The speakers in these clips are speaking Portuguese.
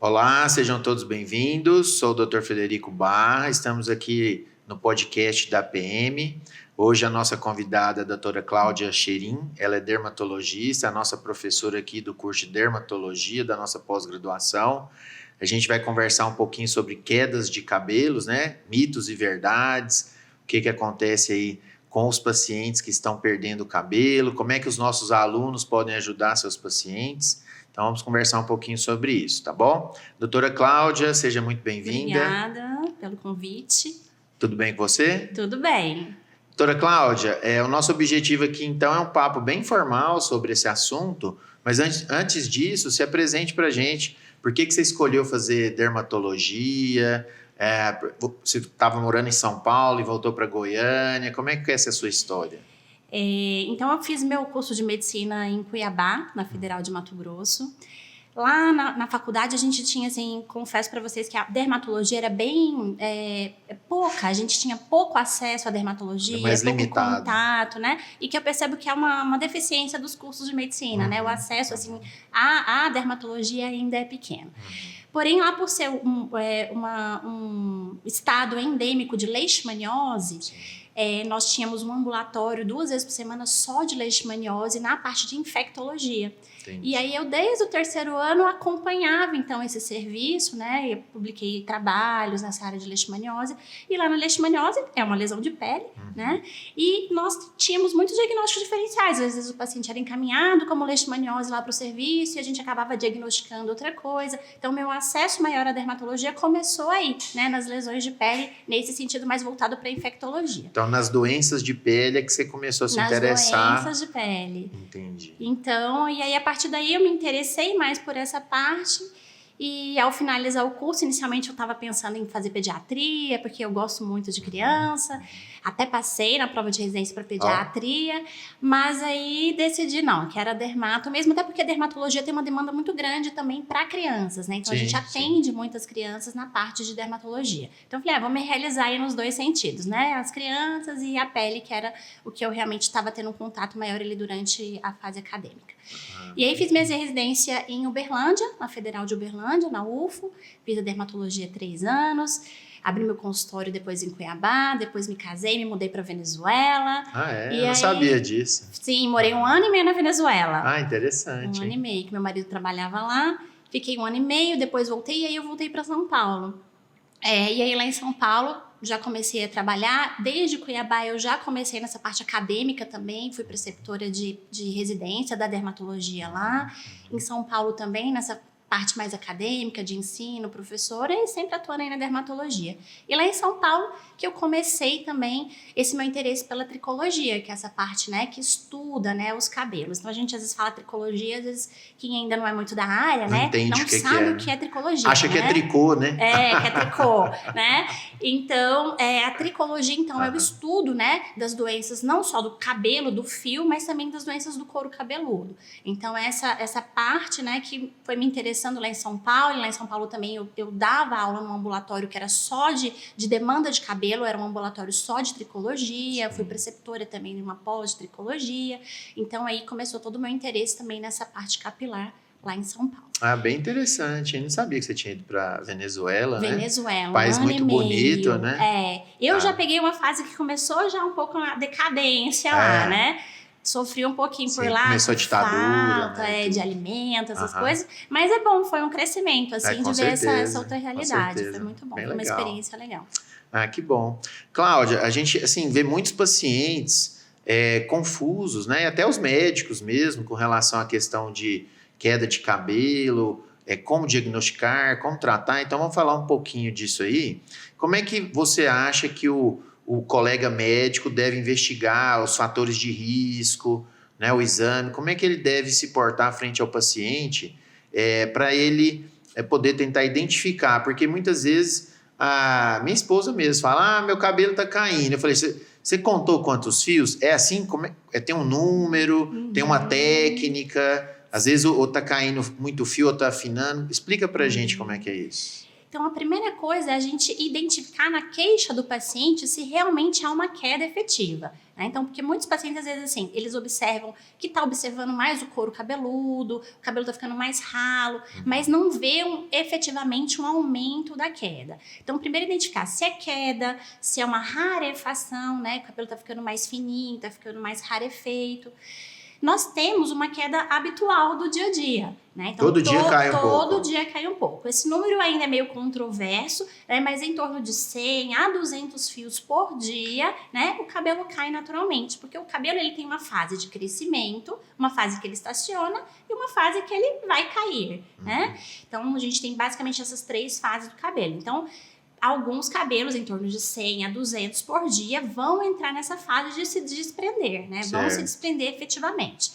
Olá, sejam todos bem-vindos. Sou o Dr. Frederico Barra, estamos aqui no podcast da PM. Hoje a nossa convidada é a doutora Cláudia Cherim, ela é dermatologista, a nossa professora aqui do curso de dermatologia da nossa pós-graduação. A gente vai conversar um pouquinho sobre quedas de cabelos, né? Mitos e verdades, o que acontece aí com os pacientes que estão perdendo o cabelo, como é que os nossos alunos podem ajudar seus pacientes. Então, vamos conversar um pouquinho sobre isso, tá bom? Doutora Cláudia, seja muito bem-vinda. Obrigada pelo convite. Tudo bem com você? Tudo bem. Doutora Cláudia, o nosso objetivo aqui, então, é um papo bem formal sobre esse assunto, mas antes disso, se apresente para a gente. Por que você escolheu fazer dermatologia? Você estava morando em São Paulo e voltou para Goiânia. Como é que é essa sua história? Então, eu fiz meu curso de medicina em Cuiabá, na Federal de Mato Grosso. Lá na faculdade, a gente tinha, assim, confesso para vocês que a dermatologia era bem pouca. A gente tinha pouco acesso à dermatologia, mais pouco limitado. Contato, né? E que eu percebo que é uma deficiência dos cursos de medicina, né? O acesso, assim, à dermatologia ainda é pequeno. Porém, lá por ser um estado endêmico de leishmaniose, nós tínhamos um ambulatório 2 vezes por semana só de leishmaniose na parte de infectologia. Entendi. E aí eu, desde o 3º ano, acompanhava, então, esse serviço, né? Eu publiquei trabalhos nessa área de leishmaniose. E lá na leishmaniose é uma lesão de pele, né? E nós tínhamos muitos diagnósticos diferenciais. Às vezes o paciente era encaminhado como leishmaniose lá para o serviço e a gente acabava diagnosticando outra coisa. Então, meu acesso maior à dermatologia começou aí, né? Nas lesões de pele, nesse sentido mais voltado para infectologia. Então, nas doenças de pele é que você começou a se interessar. Nas doenças de pele. Entendi. Então, e aí a partir daí eu me interessei mais por essa parte. E ao finalizar o curso, inicialmente eu estava pensando em fazer pediatria, porque eu gosto muito de criança. Até passei na prova de residência para pediatria, mas aí decidi, não, que era dermato mesmo, até porque a dermatologia tem uma demanda muito grande também para crianças, né? Então a gente atende muitas crianças na parte de dermatologia. Então eu falei, vou me realizar aí nos 2 sentidos, né? As crianças e a pele, que era o que eu realmente estava tendo um contato maior ali durante a fase acadêmica. E aí fiz minha residência em Uberlândia, na Federal de Uberlândia, na UFO. Fiz a dermatologia 3 anos. Abri meu consultório depois em Cuiabá. Depois me casei, me mudei para Venezuela. Eu não sabia disso. Sim, morei 1 ano e meio na Venezuela. Interessante. 1 ano e meio, que meu marido trabalhava lá. Fiquei 1 ano e meio, depois voltei. E aí eu voltei para São Paulo. E aí lá em São Paulo já comecei a trabalhar. Desde Cuiabá eu já comecei nessa parte acadêmica também. Fui preceptora de residência da dermatologia lá. Em São Paulo também, nessa parte mais acadêmica, de ensino, professora, e sempre atuando aí na dermatologia. E lá em São Paulo que eu comecei também esse meu interesse pela tricologia, que é essa parte, né, que estuda, né, os cabelos. Então a gente às vezes fala tricologia, às vezes quem ainda não é muito da área, né, não sabe o que é tricologia. Acha que é tricô, né? Que é tricô, né? Então, a tricologia, então, é o estudo, né, das doenças, não só do cabelo, do fio, mas também das doenças do couro cabeludo. Então, essa parte, né, que foi me interessando lá em São Paulo. E lá em São Paulo também eu dava aula num ambulatório que era só de demanda de cabelo, era um ambulatório só de tricologia. Fui preceptora também de uma pós de tricologia. Então, aí começou todo o meu interesse também nessa parte capilar lá em São Paulo. Bem interessante. Eu não sabia que você tinha ido para Venezuela, né? Venezuela, País 1 ano muito e meio. bonito, né? Eu já peguei uma fase que começou já um pouco na decadência lá, né? Sofri um pouquinho por lá. Começou a ditadura, falta, né? de alimentos, essas coisas. Mas é bom, foi um crescimento, assim, de ver essa outra realidade. Foi muito bom, foi uma experiência legal. Que bom. Cláudia, a gente, assim, vê muitos pacientes confusos, né? Até os médicos mesmo, com relação à questão de queda de cabelo, como diagnosticar, como tratar. Então, vamos falar um pouquinho disso aí. Como é que você acha que o colega médico deve investigar os fatores de risco, né, o exame? Como é que ele deve se portar frente ao paciente para ele poder tentar identificar? Porque muitas vezes a minha esposa mesmo fala, meu cabelo está caindo. Eu falei, você contou quantos fios? É assim? Tem um número, tem uma técnica... Às vezes ou tá caindo muito fio ou tá afinando. Explica pra gente como é que é isso. Então, a primeira coisa é a gente identificar na queixa do paciente se realmente há uma queda efetiva. né? Então, porque muitos pacientes, às vezes, assim, eles observam que tá observando mais o couro cabeludo, o cabelo tá ficando mais ralo, mas não vê efetivamente um aumento da queda. Então, primeiro identificar se é queda, se é uma rarefação, né? O cabelo tá ficando mais fininho, tá ficando mais rarefeito. Nós temos uma queda habitual do dia a dia, né? Então, todo dia cai um pouco. Todo dia cai um pouco. Esse número ainda é meio controverso, né? Mas em torno de 100 a 200 fios por dia, né? O cabelo cai naturalmente, porque o cabelo ele tem uma fase de crescimento, uma fase que ele estaciona e uma fase que ele vai cair, né? Então, a gente tem basicamente essas 3 fases do cabelo. Então, alguns cabelos, em torno de 100 a 200 por dia, vão entrar nessa fase de se desprender, né? Vão se desprender efetivamente.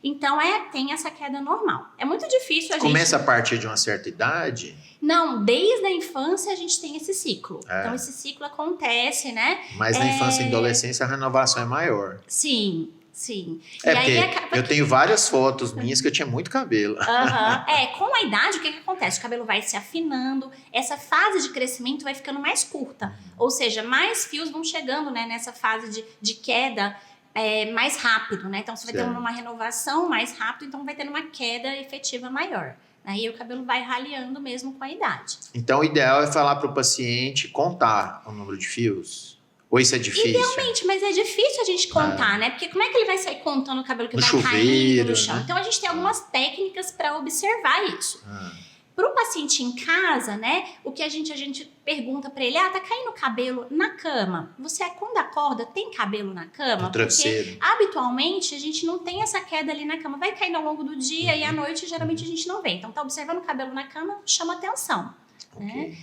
Então, tem essa queda normal. É muito difícil a gente... Começa a partir de uma certa idade? Não, desde a infância a gente tem esse ciclo. Então, esse ciclo acontece, né? Mas na infância e adolescência a renovação é maior. Sim. Sim. E aí, eu tenho várias fotos minhas que eu tinha muito cabelo. Com a idade, o que acontece? O cabelo vai se afinando, essa fase de crescimento vai ficando mais curta. Ou seja, mais fios vão chegando, né, nessa fase de queda mais rápido, né? Então, você vai ter uma renovação mais rápido, então vai ter uma queda efetiva maior. Aí o cabelo vai raleando mesmo com a idade. Então, o ideal é falar para o paciente contar o número de fios. Ou isso é difícil? Idealmente, mas é difícil a gente contar, né? Porque como é que ele vai sair contando o cabelo que no vai chuveiro, caindo no chão? né? Então, a gente tem algumas técnicas para observar isso. Para o paciente em casa, né? O que a gente pergunta para ele, tá caindo cabelo na cama? Você, quando acorda, tem cabelo na cama? No travesseiro. Porque, habitualmente, a gente não tem essa queda ali na cama. Vai caindo ao longo do dia e à noite, geralmente, a gente não vê. Então, tá observando o cabelo na cama, chama atenção. Né?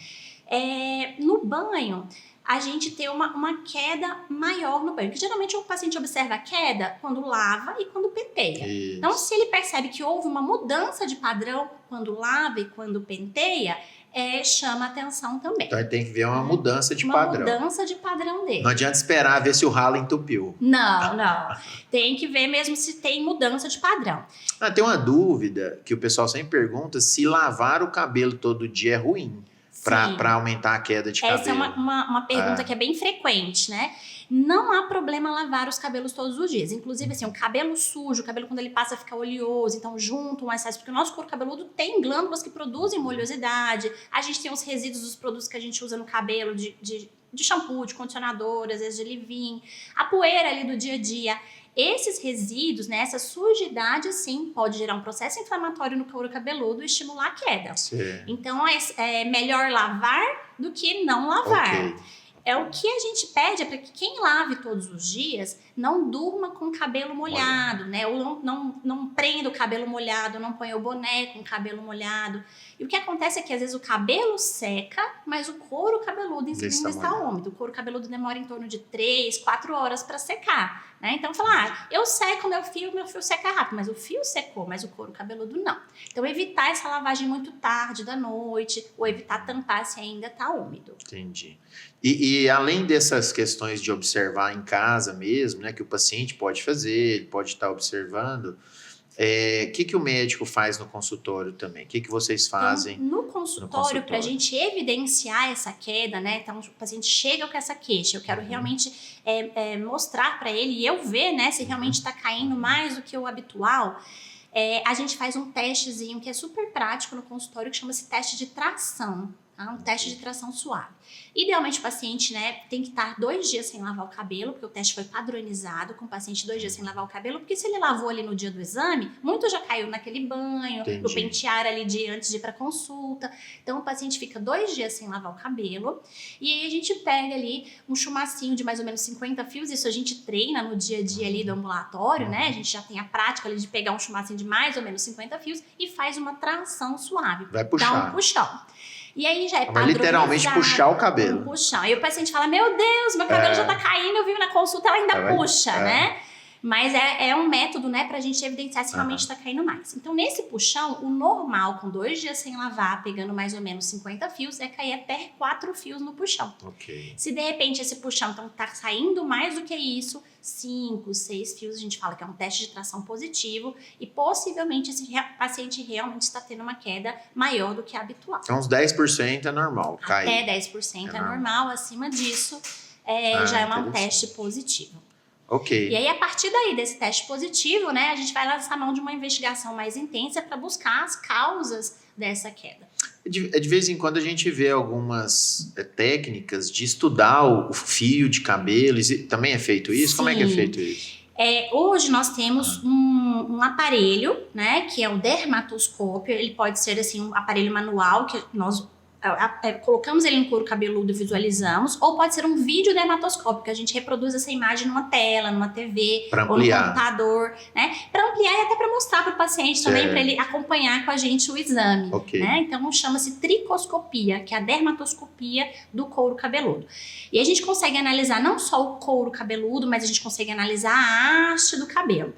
No banho, a gente tem uma queda maior no banho. Que geralmente o paciente observa a queda quando lava e quando penteia. Isso. Então, se ele percebe que houve uma mudança de padrão quando lava e quando penteia, chama atenção também. Então, ele tem que ver uma mudança de padrão. Uma mudança de padrão dele. Não adianta esperar ver se o ralo entupiu. Não. Tem que ver mesmo se tem mudança de padrão. Tem uma dúvida que o pessoal sempre pergunta se lavar o cabelo todo dia é ruim. Para aumentar a queda de cabelo. Essa é uma pergunta que é bem frequente, né? Não há problema lavar os cabelos todos os dias. Inclusive, assim, o cabelo sujo, o cabelo quando ele passa a ficar oleoso, então junto um excesso, porque o nosso couro cabeludo tem glândulas que produzem oleosidade, a gente tem os resíduos dos produtos que a gente usa no cabelo, de shampoo, de condicionador, às vezes de leave-in, a poeira ali do dia a dia. Esses resíduos, né, essa sujidade, sim, pode gerar um processo inflamatório no couro cabeludo e estimular a queda. Sim. Então, é melhor lavar do que não lavar. O que a gente pede é para que quem lave todos os dias não durma com o cabelo molhado, né? Ou não prenda o cabelo molhado, não ponha o boné com o cabelo molhado. E o que acontece é que às vezes o cabelo seca, mas o couro cabeludo em cima está úmido. O couro cabeludo demora em torno de 3, 4 horas para secar, né? Então, falar, eu seco meu fio seca rápido, mas o fio secou, mas o couro cabeludo não. Então, evitar essa lavagem muito tarde da noite, ou evitar tampar se ainda está úmido. Entendi. E além dessas questões de observar em casa mesmo, né, que o paciente pode fazer, ele pode estar observando, o que o médico faz no consultório também? O que vocês fazem no consultório? Para a gente evidenciar essa queda, né? Então, o paciente chega com essa queixa, eu quero realmente mostrar para ele e eu ver, né, se realmente está caindo mais do que o habitual. A gente faz um testezinho que é super prático no consultório, que chama-se teste de tração. Um teste de tração suave. Idealmente, o paciente, né, tem que estar 2 dias sem lavar o cabelo, porque o teste foi padronizado com o paciente 2 dias sem lavar o cabelo, porque se ele lavou ali no dia do exame, muito já caiu naquele banho, no pentear ali antes de ir para consulta. Então, o paciente fica 2 dias sem lavar o cabelo, e aí a gente pega ali um chumacinho de mais ou menos 50 fios, isso a gente treina no dia a dia ali do ambulatório, né, a gente já tem a prática ali de pegar um chumacinho de mais ou menos 50 fios e faz uma tração suave. Vai puxar. Dá um puxão. E aí já é padronizado. Literalmente puxar o cabelo. Um puxão. E o paciente fala, meu Deus, meu cabelo já tá caindo, eu vi na consulta, ela ainda puxa, né? Mas é um método, né, pra gente evidenciar se realmente tá caindo mais. Então, nesse puxão, o normal, com 2 dias sem lavar, pegando mais ou menos 50 fios, é cair até 4 fios no puxão. Se de repente esse puxão então, tá saindo mais do que isso, 5, 6 fios, a gente fala que é um teste de tração positivo e possivelmente esse paciente realmente está tendo uma queda maior do que a habitual. Então, uns 10% é normal cair. Até 10% é normal, acima disso já é um teste positivo. Ok. E aí, a partir daí, desse teste positivo, né, a gente vai lançar mão de uma investigação mais intensa para buscar as causas dessa queda. De vez em quando a gente vê algumas técnicas de estudar o fio de cabelo. Também é feito isso? Sim. Como é que é feito isso? Hoje nós temos um aparelho, né, que é o dermatoscópio. Ele pode ser assim um aparelho manual que nós colocamos ele no couro cabeludo e visualizamos, ou pode ser um vídeo dermatoscópio, que a gente reproduz essa imagem numa tela, numa TV, ou no computador, né? Para ampliar e até para mostrar para o paciente também, para ele acompanhar com a gente o exame. Okay. Né? Então chama-se tricoscopia, que é a dermatoscopia do couro cabeludo. E a gente consegue analisar não só o couro cabeludo, mas a gente consegue analisar a haste do cabelo.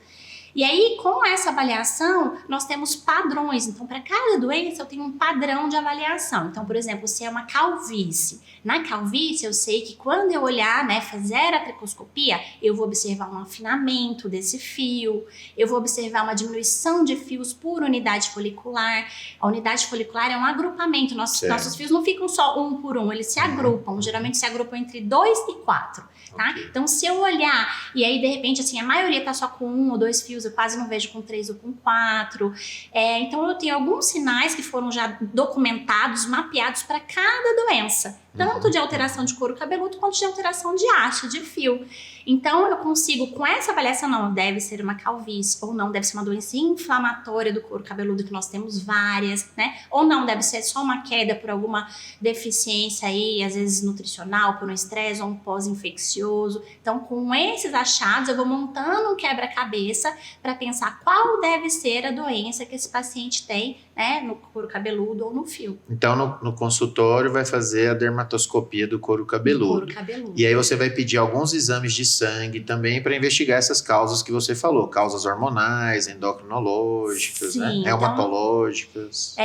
E aí, com essa avaliação, nós temos padrões. Então, para cada doença, eu tenho um padrão de avaliação. Então, por exemplo, se é uma calvície. Na calvície, eu sei que quando eu olhar, né, fazer a tricoscopia, eu vou observar um afinamento desse fio, eu vou observar uma diminuição de fios por unidade folicular. A unidade folicular é um agrupamento. Nossos fios não ficam só um por um, eles se agrupam. Geralmente se agrupam entre 2 e 4. Tá? Okay. Então, se eu olhar e aí, de repente, assim, a maioria tá só com 1 ou 2 fios, eu quase não vejo com 3 ou com 4. Então, eu tenho alguns sinais que foram já documentados, mapeados para cada doença. Tanto de alteração de couro cabeludo quanto de alteração de haste, de fio. Então, eu consigo, com essa avaliação, não deve ser uma calvície, ou não deve ser uma doença inflamatória do couro cabeludo, que nós temos várias, né? Ou não deve ser só uma queda por alguma deficiência aí, às vezes nutricional, por um estresse ou um pós-infeccioso. Então, com esses achados, eu vou montando um quebra-cabeça para pensar qual deve ser a doença que esse paciente tem, né? No couro cabeludo ou no fio. Então, no consultório, vai fazer a dermatoscopia do couro cabeludo. E aí você vai pedir alguns exames de sangue também para investigar essas causas que você falou, causas hormonais, endocrinológicas, sim, né? Reumatológicas.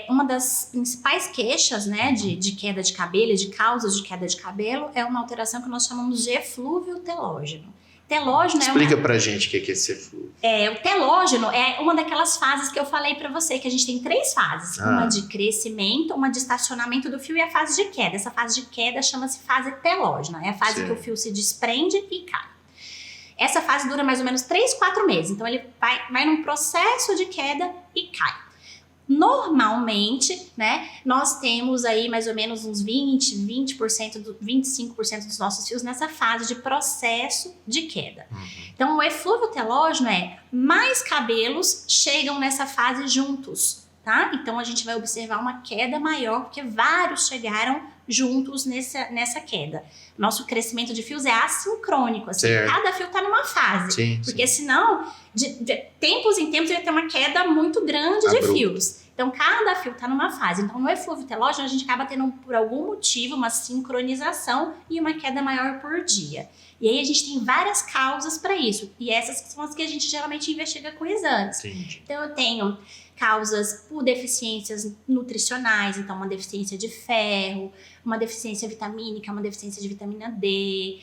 Uma das principais queixas, né, de queda de cabelo, de causas de queda de cabelo, é uma alteração que nós chamamos de eflúvio telógeno. Telógeno Explica pra gente o que é esse eflúvio. O telógeno é uma daquelas fases que eu falei pra você, que a gente tem 3 fases. Uma de crescimento, uma de estacionamento do fio e a fase de queda. Essa fase de queda chama-se fase telógena. É a fase que o fio se desprende e cai. Essa fase dura mais ou menos 3, 4 meses. Então, ele vai num processo de queda e cai. Normalmente, né, nós temos aí mais ou menos uns 25% dos nossos fios nessa fase de processo de queda. Então, o eflúvio telógeno mais cabelos chegam nessa fase juntos, tá? Então, a gente vai observar uma queda maior, porque vários chegaram juntos nessa queda. Nosso crescimento de fios é assincrônico, assim, cada fio tá numa fase. Porque senão, de tempos em tempos, ia ter uma queda muito grande de fios. Então, cada fio tá numa fase. Então, no eflúvio telógeno, a gente acaba tendo, por algum motivo, uma sincronização e uma queda maior por dia. E aí, a gente tem várias causas para isso. E essas são as que a gente geralmente investiga com exames. Entendi. Então, eu tenho causas por deficiências nutricionais, então uma deficiência de ferro, uma deficiência vitamínica, uma deficiência de vitamina D,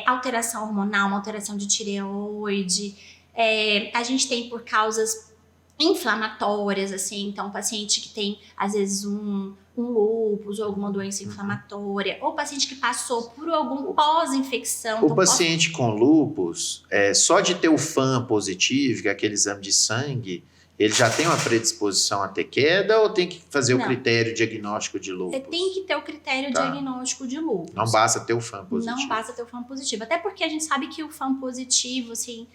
alteração hormonal, uma alteração de tireoide. A gente tem por causas inflamatórias, assim, então paciente que tem, às vezes, um lúpus ou alguma doença inflamatória, ou paciente que passou por algum pós-infecção. O paciente com lúpus, só de ter o FAM positivo, que é aquele exame de sangue, ele já tem uma predisposição a ter queda ou tem que fazer o critério diagnóstico de lúpus? Tem que ter o critério diagnóstico de lúpus. Não basta ter o FAM positivo. Não basta ter o FAM positivo. Até porque a gente sabe que o FAM positivo, assim,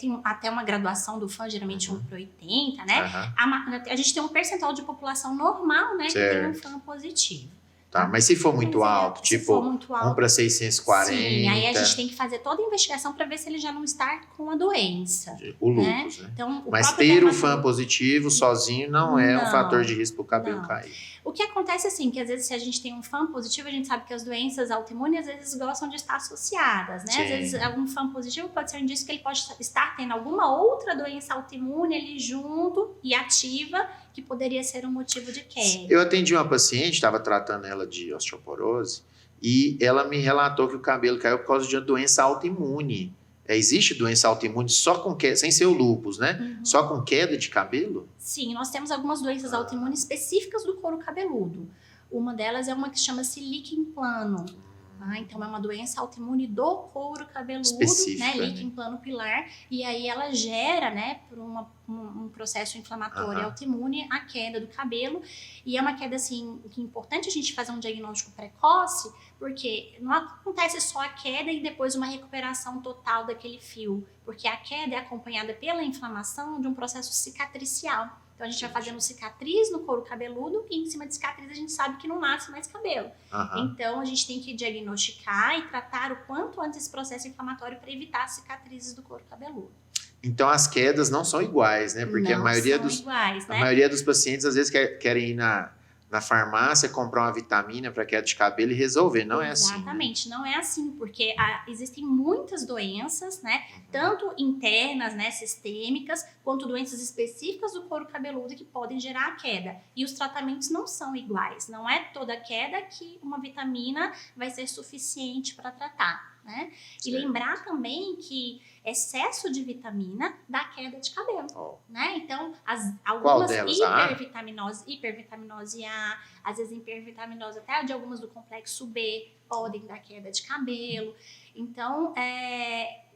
tem até uma graduação do FAM, geralmente 1/80, né? A gente tem um percentual de população normal, né, que tem um FAM positivo. Tá, mas se for muito alto, tipo 1/640... Sim, aí a gente tem que fazer toda a investigação para ver se ele já não está com a doença. O lúpus, né? Então, mas ter o FAM positivo sozinho não é um fator de risco para o cabelo cair. O que acontece, assim, que às vezes se a gente tem um FAM positivo, a gente sabe que as doenças autoimunes às vezes gostam de estar associadas, né? Sim. Às vezes algum FAM positivo pode ser um indício que ele pode estar tendo alguma outra doença autoimune ali junto e ativa, que poderia ser um motivo de queda. Eu atendi uma paciente, estava tratando ela de osteoporose, e ela me relatou que o cabelo caiu por causa de uma doença autoimune. Existe doença autoimune só com queda, sem ser o lúpus, né? Só com queda de cabelo? Sim, nós temos algumas doenças autoimunes específicas do couro cabeludo. Uma delas é uma que chama-se líquen plano. Então, é uma doença autoimune do couro cabeludo, né, Específica, líquen plano pilar, e aí ela gera, né, por um processo inflamatório autoimune, a queda do cabelo, e é uma queda, assim, que é importante a gente fazer um diagnóstico precoce, porque não acontece só a queda e depois uma recuperação total daquele fio, porque a queda é acompanhada pela inflamação de um processo cicatricial. Então, a gente vai fazendo cicatriz no couro cabeludo e em cima de cicatriz a gente sabe que não nasce mais cabelo. Então, a gente tem que diagnosticar e tratar o quanto antes esse processo inflamatório para evitar cicatrizes do couro cabeludo. Então, as quedas não são iguais, né? Porque não a maioria são iguais, né? A maioria dos pacientes, às vezes, querem ir na farmácia comprar uma vitamina para queda de cabelo e resolver. Não é assim. Exatamente, não é assim, porque existem muitas doenças, né? Tanto internas, né, sistêmicas, quanto doenças específicas do couro cabeludo que podem gerar a queda. E os tratamentos não são iguais. Não é toda queda que uma vitamina vai ser suficiente para tratar, né? E lembrar também que excesso de vitamina dá queda de cabelo, né? Então, algumas hipervitaminose A, às vezes hipervitaminose até de algumas do complexo B, podem dar queda de cabelo. Então,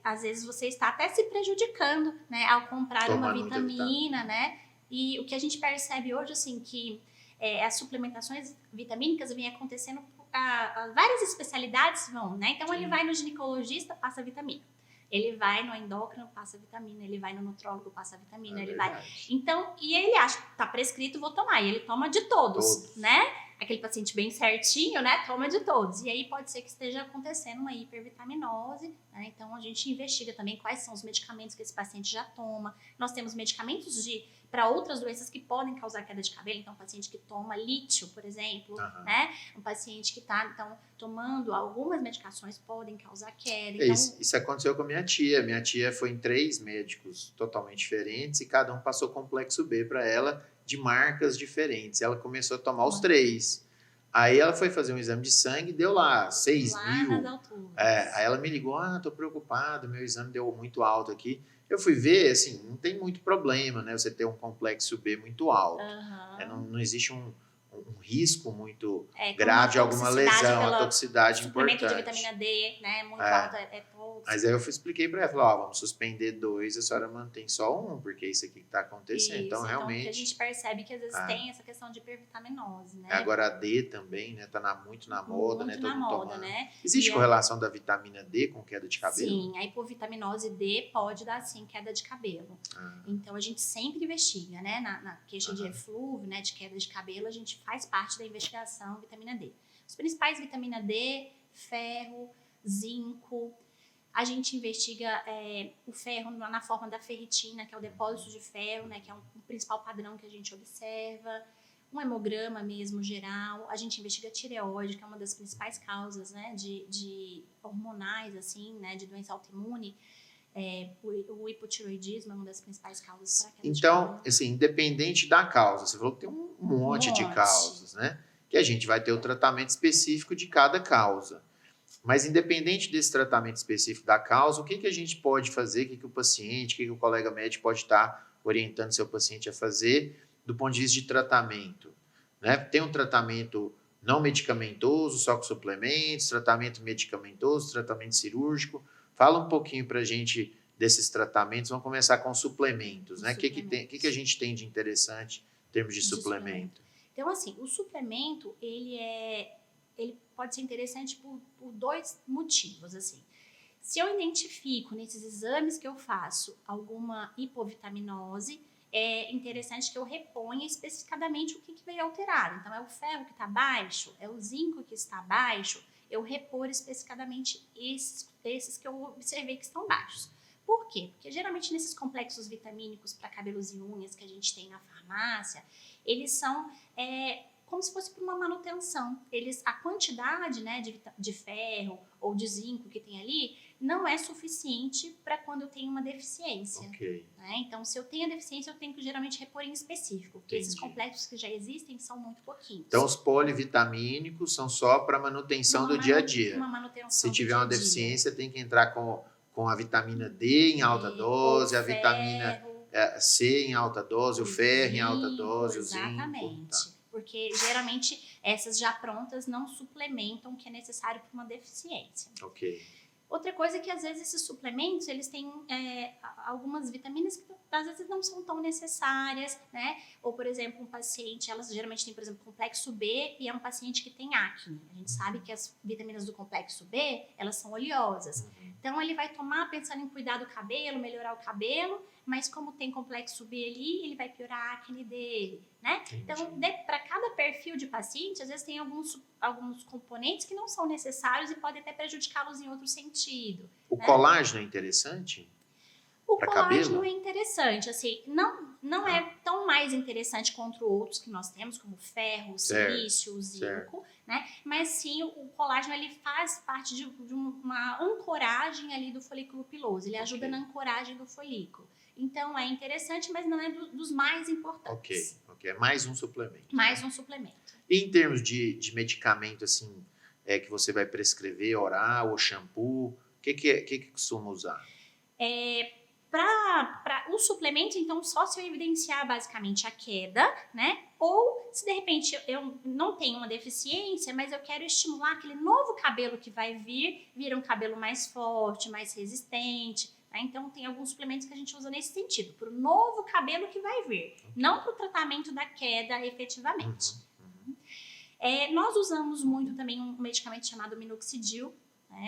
às vezes você está até se prejudicando, né, ao comprar uma vitamina, né? E o que a gente percebe hoje, assim, que as suplementações vitamínicas vêm acontecendo, várias especialidades vão, né? Então, ele vai no ginecologista, passa vitamina. Ele vai no endócrino, passa vitamina. Ele vai no nutrólogo, passa vitamina. Então, e ele acha que tá prescrito, vou tomar. E ele toma de todos, né? Aquele paciente bem certinho, né? Toma de todos. E aí pode ser que esteja acontecendo uma hipervitaminose, né? Então, a gente investiga também quais são os medicamentos que esse paciente já toma. Nós temos medicamentos para outras doenças que podem causar queda de cabelo. Então, um paciente que toma lítio, por exemplo, né? Um paciente que está, então, tomando algumas medicações podem causar queda. Então... Isso aconteceu com a minha tia. Minha tia foi em 3 médicos totalmente diferentes e cada um passou complexo B para ela de marcas diferentes. Ela começou a tomar os 3. Aí ela foi fazer um exame de sangue e deu lá 6 mil. Aí ela me ligou, tô preocupado, meu exame deu muito alto aqui. Eu fui ver, assim, não tem muito problema, né? Você ter um complexo B muito alto. Não existe um risco muito grave de alguma lesão, a toxicidade importante. Suplemento de vitamina D, né? Muito alto, tóxico. Mas aí eu expliquei para ela, vamos suspender 2, a senhora mantém só 1, porque é isso aqui que está acontecendo. Então, realmente... a gente percebe que às vezes tem essa questão de hipervitaminose, né? Agora a D também, né? Tá muito na moda, né? Muito na moda, né? Existe correlação da vitamina D com queda de cabelo? Sim, a hipovitaminose D pode dar, sim, queda de cabelo. Então, a gente sempre investiga, né? Na queixa de eflúvio, né? De queda de cabelo, a gente faz parte da investigação vitamina D. Os principais vitamina D, ferro, zinco. A gente investiga o ferro na forma da ferritina, que é o depósito de ferro, né? Que é o principal padrão que a gente observa. Um hemograma mesmo, geral. A gente investiga a tireoide, que é uma das principais causas, né? De hormonais, assim, né? De doença autoimune. O hipotireoidismo é uma das principais causas para queda de cabelo. Então, assim, independente da causa, você falou que tem um monte de causas, né? Que a gente vai ter o tratamento específico de cada causa. Mas independente desse tratamento específico da causa, o que a gente pode fazer, o que o paciente, o que o colega médico pode estar orientando seu paciente a fazer do ponto de vista de tratamento, né? Tem um tratamento não medicamentoso, só com suplementos, tratamento medicamentoso, tratamento cirúrgico. Fala um pouquinho para a gente desses tratamentos. Vamos começar com suplementos, né? O que a gente tem de interessante em termos de suplemento? Então, assim, o suplemento, ele pode ser interessante por 2 motivos, assim. Se eu identifico nesses exames que eu faço alguma hipovitaminose, é interessante que eu reponha especificadamente o que veio alterado. Então, é o ferro que está baixo, é o zinco que está baixo, eu repor especificadamente esses que eu observei que estão baixos. Por quê? Porque geralmente nesses complexos vitamínicos para cabelos e unhas que a gente tem na farmácia, eles são como se fosse para uma manutenção. A quantidade, né, de ferro ou de zinco que tem ali não é suficiente para quando eu tenho uma deficiência. Né? Então, se eu tenho a deficiência, eu tenho que geralmente repor em específico, porque esses complexos que já existem são muito pouquinhos. Então, os polivitamínicos são só para manutenção do dia a dia. Se tiver uma deficiência, tem que entrar com a vitamina D em alta dose, a vitamina C em alta dose, o ferro em alta dose, o zinco. Exatamente. porque geralmente essas já prontas não suplementam o que é necessário para uma deficiência. Ok. Outra coisa é que às vezes esses suplementos, eles têm algumas vitaminas que às vezes não são tão necessárias, né? Ou, por exemplo, um paciente, elas geralmente têm, por exemplo, complexo B e é um paciente que tem acne. A gente sabe que as vitaminas do complexo B, elas são oleosas. Então, ele vai tomar pensando em cuidar do cabelo, melhorar o cabelo, mas como tem complexo B ali, ele vai piorar a acne dele, né? Entendi. Então, para cada perfil de paciente, às vezes tem alguns componentes que não são necessários e podem até prejudicá-los em outro sentido. O né? colágeno é interessante? O Pra colágeno cabelo? é interessante, assim, não é tão mais interessante quanto outros que nós temos, como ferro, Certo, silício, zinco, né? Mas sim, o colágeno ele faz parte de uma ancoragem ali do folículo piloso, ele ajuda na ancoragem do folículo. Então é interessante, mas não é dos mais importantes. Ok. É mais um suplemento. Mais um suplemento. E em termos de medicamento, assim, que você vai prescrever, oral ou shampoo, o que costuma usar? Para o suplemento, então, só se eu evidenciar basicamente a queda, né? Ou se de repente eu não tenho uma deficiência, mas eu quero estimular aquele novo cabelo que vai vir um cabelo mais forte, mais resistente. Né? Então, tem alguns suplementos que a gente usa nesse sentido, para o novo cabelo que vai vir, não para o tratamento da queda efetivamente. Nós usamos muito também um medicamento chamado minoxidil.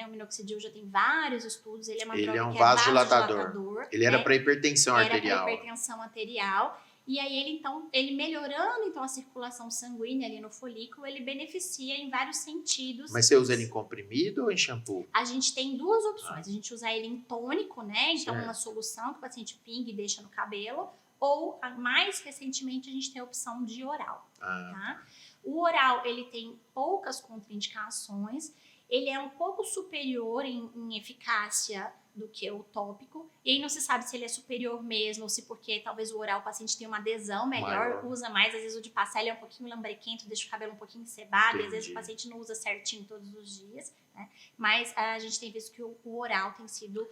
O minoxidil já tem vários estudos, ele é uma droga um que vasodilatador. Ele era para hipertensão arterial. Era para hipertensão arterial. E aí ele melhorando então a circulação sanguínea ali no folículo, ele beneficia em vários sentidos. Mas você usa ele em comprimido ou em shampoo? A gente tem duas opções. A gente usa ele em tônico, né? Então Certo. uma solução que o paciente pinga e deixa no cabelo. Ou, mais recentemente, a gente tem a opção de oral. Tá? O oral, ele tem poucas contraindicações. Ele é um pouco superior em eficácia do que o tópico. E aí não se sabe se ele é superior mesmo, ou se porque talvez o oral o paciente tenha uma adesão melhor, usa mais. Às vezes o de passar ele é um pouquinho lambrequento, deixa o cabelo um pouquinho encebado. E às vezes o paciente não usa certinho todos os dias. Né? Mas a gente tem visto que o oral tem sido...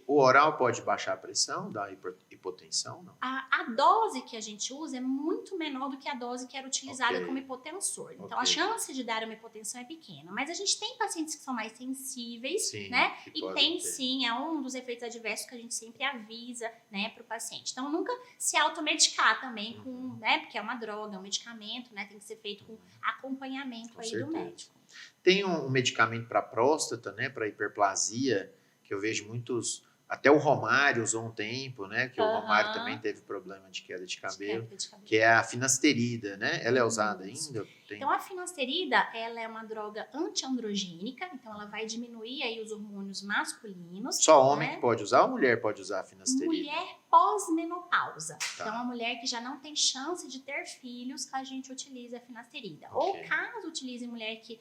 O oral pode baixar a pressão, dar hipotensão? Não? A dose que a gente usa é muito menor do que a dose que era utilizada como hipotensor. Então, a chance de dar uma hipotensão é pequena. Mas a gente tem pacientes que são mais sensíveis, Sim, né? E tem ter. sim, é um dos efeitos adversos que a gente sempre avisa, né, para o paciente. Então, nunca se automedicar também com, né? Porque é uma droga, é um medicamento, né? Tem que ser feito com acompanhamento Com aí certeza. do médico. Tem um medicamento para próstata, né? Para hiperplasia, que eu vejo muitos... Até o Romário usou um tempo, né? Que o Romário também teve problema de queda de cabelo. Que é a finasterida, né? Ela é usada ainda? Então, a finasterida, ela é uma droga antiandrogênica, então ela vai diminuir aí os hormônios masculinos. Só homem que pode usar ou mulher pode usar a finasterida? Mulher pós-menopausa. Tá. Então, a mulher que já não tem chance de ter filhos, a gente utiliza a finasterida. Ou caso utilize mulher que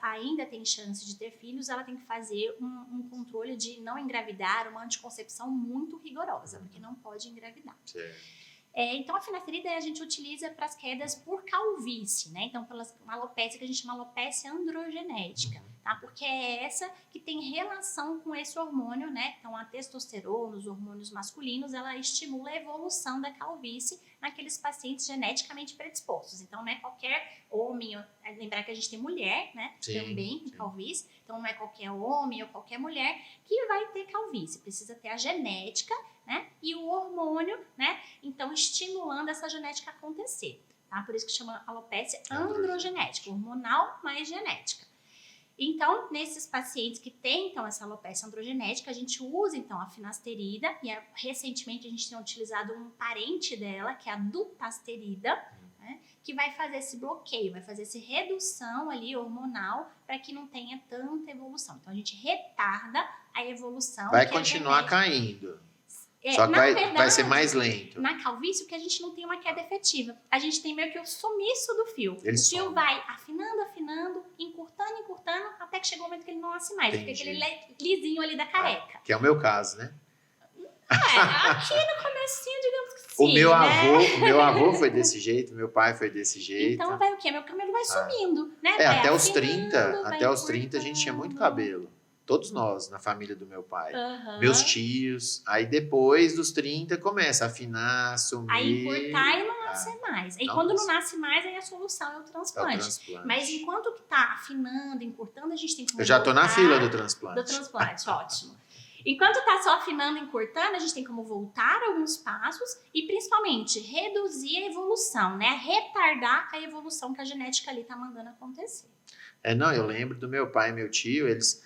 ainda tem chance de ter filhos, ela tem que fazer um controle de não engravidar, uma anticoncepção muito rigorosa, porque não pode engravidar. Certo. Então, a finasterida a gente utiliza para as quedas por calvície, né? Então, pela alopecia que a gente chama alopecia androgenética, tá? Porque é essa que tem relação com esse hormônio, né? Então, a testosterona, os hormônios masculinos, ela estimula a evolução da calvície naqueles pacientes geneticamente predispostos. Então, não é qualquer homem, lembrar que a gente tem mulher, né? Sim, também com calvície. Então, não é qualquer homem ou qualquer mulher que vai ter calvície. Precisa ter a genética, né? E o hormônio, né? Então, estimulando essa genética acontecer, tá? Por isso que chama alopecia androgenética, hormonal mais genética. Então, nesses pacientes que têm, então, essa alopecia androgenética, a gente usa, então, a finasterida e recentemente a gente tem utilizado um parente dela, que é a dutasterida, né? Que vai fazer esse bloqueio, vai fazer essa redução ali hormonal para que não tenha tanta evolução. Então, a gente retarda a evolução. Vai continuar caindo. Só que verdade, vai ser mais lento. Na calvície, porque a gente não tem uma queda efetiva. A gente tem meio que o sumiço do fio. Ele o fio some. vai afinando, encurtando, até que chega o momento que ele não nasce mais. Entendi. Fica aquele lisinho ali da careca. Que é o meu caso, né? Aqui no comecinho, digamos que sim, O meu avô foi desse jeito, meu pai foi desse jeito. Então vai o quê? Meu cabelo vai sumindo, né? Vai até os afinando, 30, vai até os 30 a gente tinha muito cabelo. Todos nós, na família do meu pai. Aham. Meus tios. Aí depois dos 30 começa a afinar, sumir. Aí encurtar e não nascer mais. Aí não quando nasce. não nasce mais, aí a solução é o É o transplante. transplante. Mas enquanto que tá afinando, encurtando, a gente tem que Eu já tô na voltar fila do transplante. do transplante, ótimo. Enquanto tá só afinando e encurtando, a gente tem como voltar alguns passos e principalmente reduzir a evolução, né? Retardar a evolução que a genética ali tá mandando acontecer. Não, eu lembro do meu pai e meu tio, eles,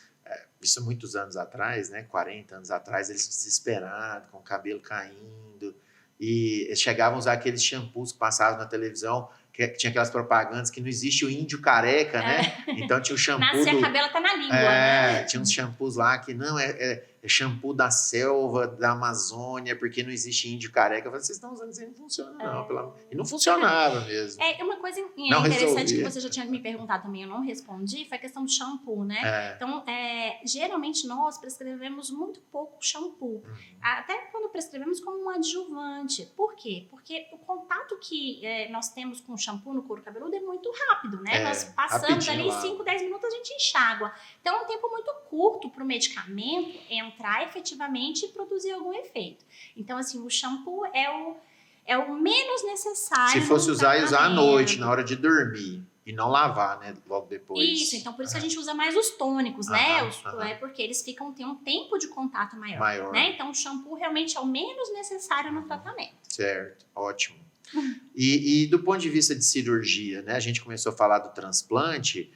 isso muitos anos atrás, né, 40 anos atrás, eles desesperados, com o cabelo caindo, e eles chegavam a usar aqueles shampoos que passavam na televisão, que tinha aquelas propagandas que não existe o índio careca, né? Então tinha o shampoo Nascer cabelo até na língua, né? tinha uns shampoos lá que não, é shampoo da selva, da Amazônia, porque não existe índio careca. Eu falei, vocês estão usando isso aí, não funciona não. E não funcionava mesmo. Uma coisa Não interessante resolvia. que você já tinha me perguntado também, eu não respondi, foi a questão do shampoo, né? É. Então, geralmente nós prescrevemos muito pouco shampoo. Até quando prescrevemos como um adjuvante. Por quê? Porque o contato que nós temos com o shampoo no couro cabeludo é muito rápido, né? Nós passamos rapidinho ali em lá. 5, 10 minutos a gente enxágua. Então, é um tempo muito curto para o medicamento entrar efetivamente e produzir algum efeito. Então, assim, o shampoo é o menos necessário. Se fosse no usar, ia usar à tratamento. noite, na hora de dormir. E não lavar, né? Logo depois. Isso, então por isso que a gente usa mais os tônicos, né? Aham. Porque eles tem um tempo de contato maior. Né? Então o shampoo realmente é o menos necessário no tratamento. Certo, ótimo. E do ponto de vista de cirurgia, né? A gente começou a falar do transplante.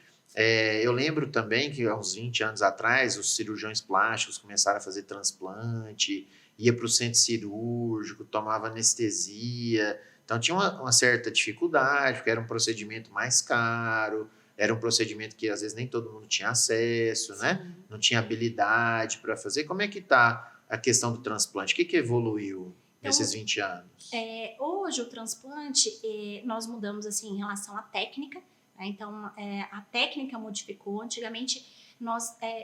Eu lembro também que há uns 20 anos atrás, os cirurgiões plásticos começaram a fazer transplante, ia para o centro cirúrgico, tomava anestesia. Então tinha uma certa dificuldade, porque era um procedimento mais caro, era um procedimento que às vezes nem todo mundo tinha acesso, né? Não tinha habilidade para fazer. Como é que está a questão do transplante? O que evoluiu nesses 20 anos? Hoje o transplante, nós mudamos assim em relação à técnica, né? Então a técnica modificou. Antigamente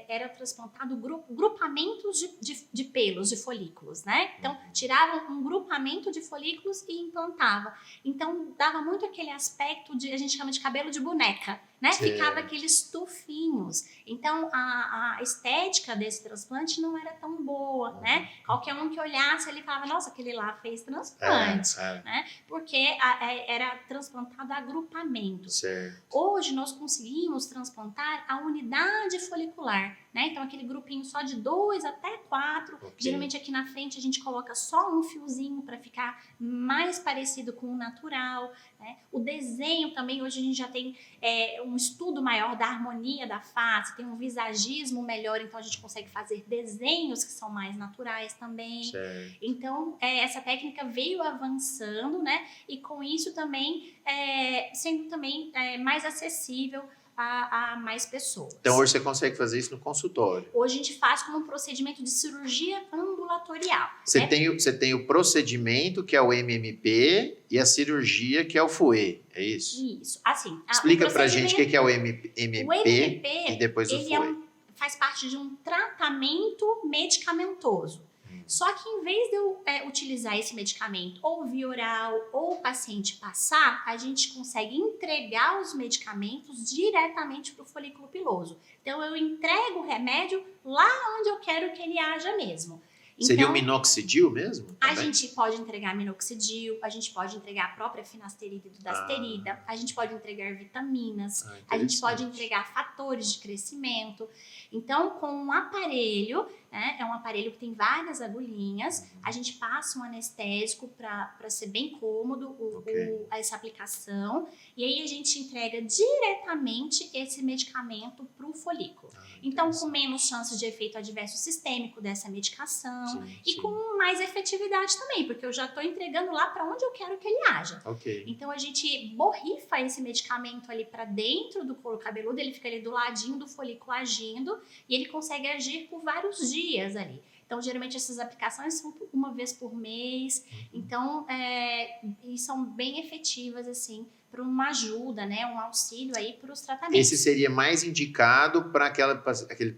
era transplantado grupamentos de pelos, de folículos, né? Então, tiravam um grupamento de folículos e implantava. Então, dava muito aquele aspecto a gente chama de cabelo de boneca, né? Sim. Ficava aqueles tufinhos. Então, a estética desse transplante não era tão boa, né? Qualquer um que olhasse, ele falava, nossa, aquele lá fez transplante, né? Porque era transplantado agrupamento. Certo. Hoje, nós conseguimos transplantar a unidade folicular, né? Então, aquele grupinho só de 2 até 4. Okay. Geralmente, aqui na frente, a gente coloca só um fiozinho para ficar mais parecido com o natural, né? O desenho também, hoje a gente já tem um estudo maior da harmonia da face, tem um visagismo melhor, então a gente consegue fazer desenhos que são mais naturais também. Certo. Então, essa técnica veio avançando, né? E com isso também sendo também mais acessível a mais pessoas. Então, hoje você consegue fazer isso no consultório? Hoje a gente faz como um procedimento de cirurgia ambulatorial. Você tem o procedimento, que é o MMP, e a cirurgia, que é o FUE, é isso? Isso. Assim, explica pra gente o que é o MMP e depois o FUE. Faz parte de um tratamento medicamentoso. Só que em vez de eu utilizar esse medicamento ou via oral ou o paciente passar, a gente consegue entregar os medicamentos diretamente para o folículo piloso. Então eu entrego o remédio lá onde eu quero que ele haja mesmo. Seria então, o minoxidil mesmo? A gente pode entregar minoxidil, a gente pode entregar a própria finasterida e dudasterida, a gente pode entregar vitaminas, a gente pode entregar fatores de crescimento. Então, com um aparelho, né, é um aparelho que tem várias agulhinhas, a gente passa um anestésico para ser bem cômodo essa aplicação, e aí a gente entrega diretamente esse medicamento para o folículo. Então, com menos chances de efeito adverso sistêmico dessa medicação, e com mais efetividade também, porque eu já estou entregando lá para onde eu quero que ele haja. Então, a gente borrifa esse medicamento ali para dentro do couro cabeludo, ele fica ali do ladinho do folículo agindo, e ele consegue agir por vários dias ali. Então, geralmente, essas aplicações são uma vez por mês. Então, e são bem efetivas, assim, para uma ajuda, né? Um auxílio aí para os tratamentos. Esse seria mais indicado para aquela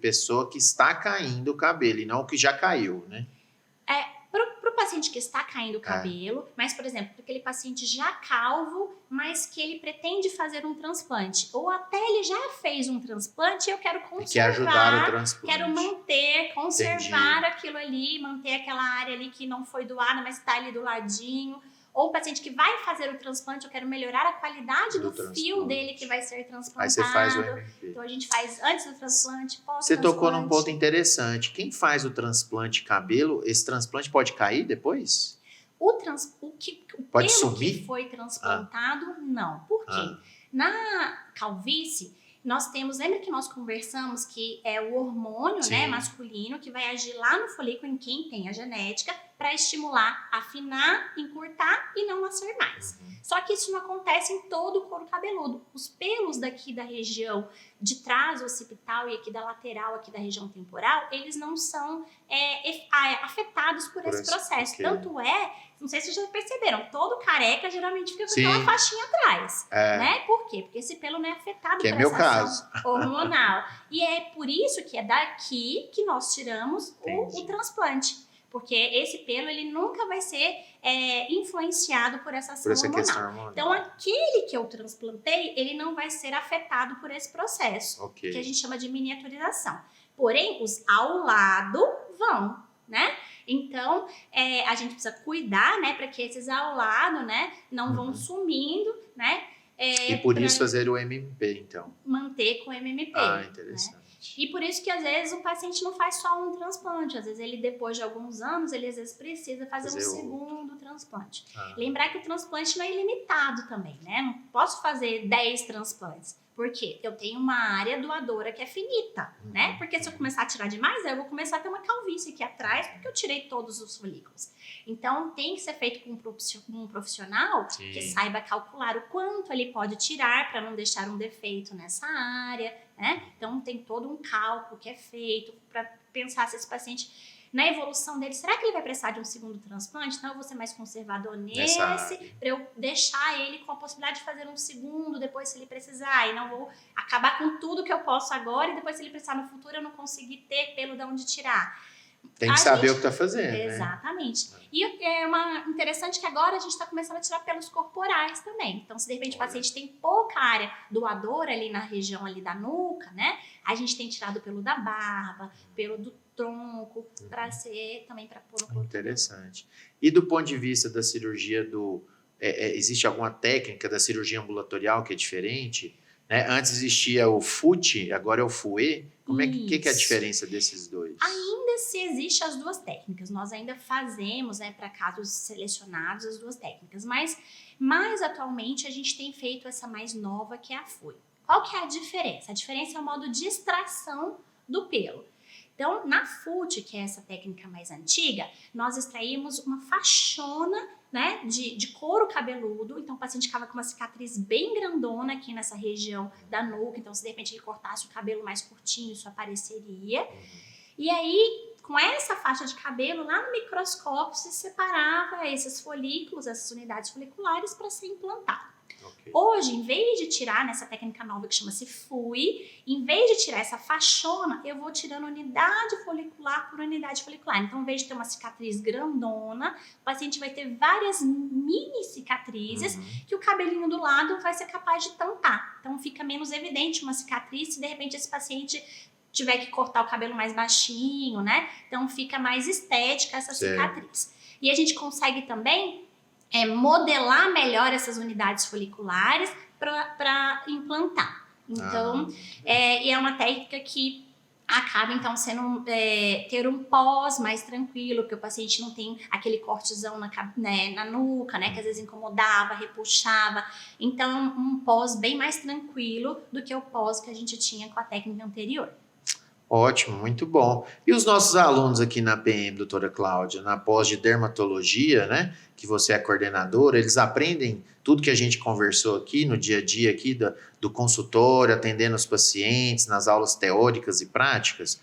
pessoa que está caindo o cabelo, e não o que já caiu, né? Para o paciente paciente que está caindo o cabelo, mas, por exemplo, para aquele paciente já calvo, mas que ele pretende fazer um transplante, ou até ele já fez um transplante e eu quero conservar, que ajudar o transplante. quero manter, conservar aquilo ali, manter aquela área ali que não foi doada, mas está ali do ladinho. Ou o paciente que vai fazer o transplante, eu quero melhorar a qualidade do fio dele que vai ser transplantado. Aí você faz o MMP. Então a gente faz antes do transplante, pós-transplante. Você tocou num ponto interessante. Quem faz o transplante de cabelo, esse transplante pode cair depois? O Pode pelo sumir? que foi transplantado, não. Por quê? Na calvície, nós temos, lembra que nós conversamos que é o hormônio, né, masculino, que vai agir lá no folículo em quem tem a genética para estimular, afinar, encurtar e não nascer mais. Só que isso não acontece em todo o couro cabeludo. Os pelos daqui da região de trás occipital e aqui da lateral, aqui da região temporal, eles não são afetados por esse processo. Okay. Tanto não sei se vocês já perceberam, todo careca geralmente fica com aquela faixinha atrás. Né? Por quê? Porque esse pelo não é afetado por essa ação hormonal. E é por isso que é daqui que nós tiramos o transplante. Porque esse pelo, ele nunca vai ser influenciado por essa ação hormonal. Então, aquele que eu transplantei, ele não vai ser afetado por esse processo, que a gente chama de miniaturização. Porém, os ao lado vão, né? Então, a gente precisa cuidar, né? Para que esses ao lado, né? Não vão sumindo, né? E por isso fazer o MMP, então. Manter com o MMP. Interessante. Né? E por isso que, às vezes, o paciente não faz só um transplante. Às vezes, ele, depois de alguns anos, ele, às vezes, precisa fazer um segundo transplante. Lembrar que o transplante não é ilimitado também, né? Não posso fazer 10 transplantes. Por quê? Eu tenho uma área doadora que é finita, né? Porque se eu começar a tirar demais, eu vou começar a ter uma calvície aqui atrás, porque eu tirei todos os folículos. Então, tem que ser feito com um profissional que saiba calcular o quanto ele pode tirar para não deixar um defeito nessa área, né? Então, tem todo um cálculo que é feito para pensar se esse paciente, na evolução dele, será que ele vai precisar de um segundo transplante? Então, eu vou ser mais conservador nesse, para eu deixar ele com a possibilidade de fazer um segundo depois se ele precisar. E não vou acabar com tudo que eu posso agora e depois, se ele precisar no futuro, eu não conseguir ter pelo de onde tirar. Tem que saber o que está fazendo, exatamente. Né? E interessante que agora a gente está começando a tirar pelos corporais também. Então, se de repente o paciente tem pouca área doadora ali na região ali da nuca, né? A gente tem tirado pelo da barba, pelo do tronco, para ser também para pôr no corpo. Interessante. E do ponto de vista da cirurgia existe alguma técnica da cirurgia ambulatorial que é diferente? Né? Antes existia o FUT, agora é o FUE. Como que é a diferença desses dois? Ainda se existe as duas técnicas. Nós ainda fazemos, né, para casos selecionados, as duas técnicas. Mas, mais atualmente, a gente tem feito essa mais nova, que é a FUE. Qual que é a diferença? A diferença é o modo de extração do pelo. Então, na FUT, que é essa técnica mais antiga, nós extraímos uma faixona, né, de couro cabeludo. Então, o paciente ficava com uma cicatriz bem grandona aqui nessa região da nuca. Então, se de repente ele cortasse o cabelo mais curtinho, isso apareceria. E aí, com essa faixa de cabelo, lá no microscópio, se separava esses folículos, essas unidades foliculares, para ser implantado. Hoje, em vez de tirar nessa técnica nova que chama-se FUE, em vez de tirar essa faixona, eu vou tirando unidade folicular por unidade folicular. Então, em vez de ter uma cicatriz grandona, o paciente vai ter várias mini cicatrizes que o cabelinho do lado vai ser capaz de tampar. Então, fica menos evidente uma cicatriz se de repente esse paciente tiver que cortar o cabelo mais baixinho, né? Então, fica mais estética essa cicatriz. E a gente consegue também modelar melhor essas unidades foliculares para implantar. Então, é uma técnica que acaba, então, sendo ter um pós mais tranquilo, porque o paciente não tem aquele cortezão na nuca, né, que às vezes incomodava, repuxava. Então, um pós bem mais tranquilo do que o pós que a gente tinha com a técnica anterior. Ótimo, muito bom. E os nossos alunos aqui na PM, doutora Cláudia, na pós de dermatologia, né, que você é coordenadora, eles aprendem tudo que a gente conversou aqui no dia a dia aqui do consultório, atendendo os pacientes, nas aulas teóricas e práticas.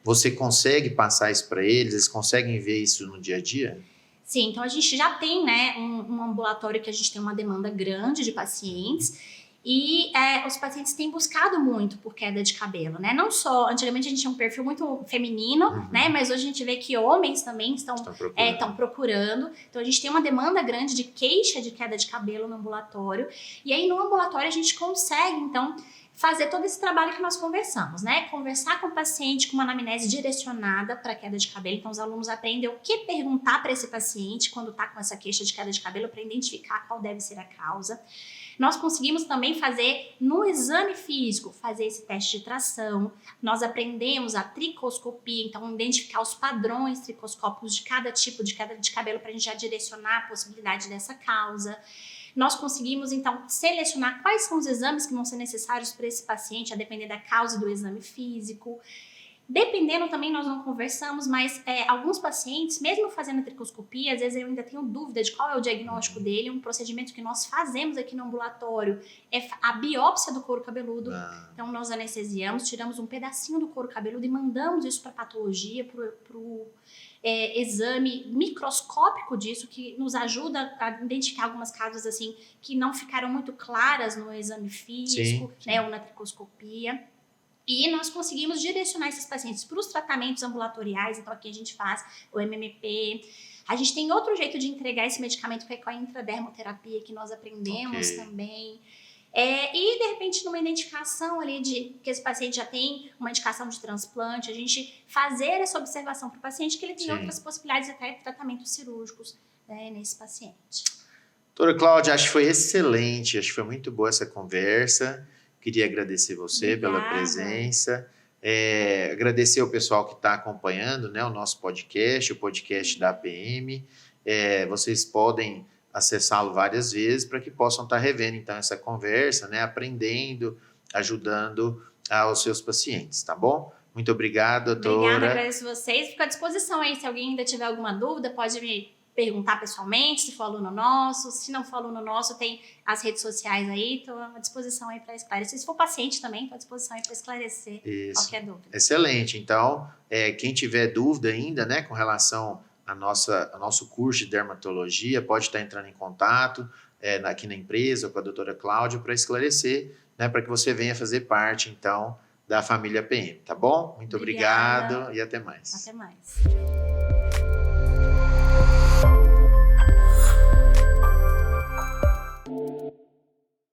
Você consegue passar isso para eles? Eles conseguem ver isso no dia a dia? Sim, então a gente já tem, né, um ambulatório que a gente tem uma demanda grande de pacientes. E os pacientes têm buscado muito por queda de cabelo, né? Não só, antigamente a gente tinha um perfil muito feminino, né? Mas hoje a gente vê que homens também estão procurando. Então a gente tem uma demanda grande de queixa de queda de cabelo no ambulatório. E aí no ambulatório a gente consegue, então, fazer todo esse trabalho que nós conversamos, né? Conversar com o paciente com uma anamnese direcionada para queda de cabelo. Então, os alunos aprendem o que perguntar para esse paciente quando está com essa queixa de queda de cabelo para identificar qual deve ser a causa. Nós conseguimos também fazer no exame físico, fazer esse teste de tração. Nós aprendemos a tricoscopia, então identificar os padrões tricoscópicos de cada tipo de queda de cabelo para a gente já direcionar a possibilidade dessa causa. Nós conseguimos, então, selecionar quais são os exames que vão ser necessários para esse paciente, a depender da causa do exame físico. Dependendo também, nós não conversamos, mas alguns pacientes, mesmo fazendo a tricoscopia, às vezes eu ainda tenho dúvida de qual é o diagnóstico dele. Um procedimento que nós fazemos aqui no ambulatório é a biópsia do couro cabeludo. Então, nós anestesiamos, tiramos um pedacinho do couro cabeludo e mandamos isso para a patologia, para o exame microscópico disso, que nos ajuda a identificar algumas causas assim que não ficaram muito claras no exame físico, né, ou na tricoscopia. E nós conseguimos direcionar esses pacientes para os tratamentos ambulatoriais. Então aqui a gente faz o MMP. A gente tem outro jeito de entregar esse medicamento, que é com a intradermoterapia, que nós aprendemos também. E, de repente, numa identificação ali de que esse paciente já tem uma indicação de transplante, a gente fazer essa observação para o paciente que ele tem outras possibilidades até de tratamentos cirúrgicos, né, nesse paciente. Doutora Cláudia, acho que foi excelente, acho que foi muito boa essa conversa. Queria agradecer você pela presença. Agradecer ao pessoal que está acompanhando, né, o nosso podcast, o podcast da APM. Vocês podem acessá-lo várias vezes para que possam estar revendo, então, essa conversa, né, aprendendo, ajudando aos seus pacientes, tá bom? Muito obrigado, doutora. Obrigada, agradeço vocês. Fico à disposição aí, se alguém ainda tiver alguma dúvida, pode me perguntar pessoalmente, se for aluno nosso. Se não for aluno nosso, tem as redes sociais aí, estou à disposição aí para esclarecer. Se for paciente também, estou à disposição aí para esclarecer qualquer dúvida. Excelente. Então, quem tiver dúvida ainda, né, com relação ao nosso curso de dermatologia, pode estar entrando em contato aqui na empresa ou com a doutora Cláudia para esclarecer, né, para que você venha fazer parte, então, da família PM, tá bom? Muito obrigado e até mais. Até mais.